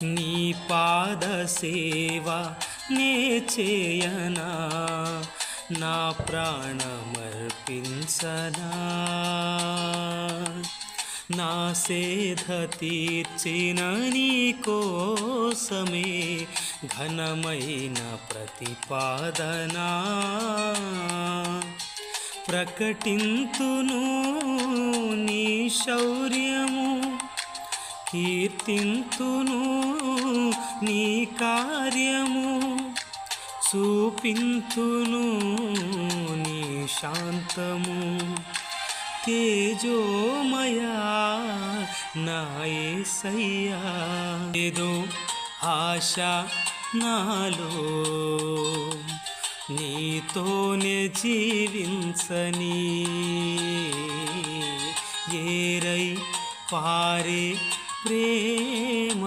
నీ పాద సేవ నే చేయనా, నా ప్రాణమర్పించనా. నా సేధ తీర్చిన నీ కోసమే ఘనమైన ప్రతిపాదనా. ప్రకటింతును నీ శౌర్యము, కీర్తింతును నీ కార్యము, చూపింతును నీ శాంతము. తేజోమయా నా యేసయ్యా, ఏదో ఆశ నాలో నీతోనే జీవించని. ఏరై పారే ప్రేమ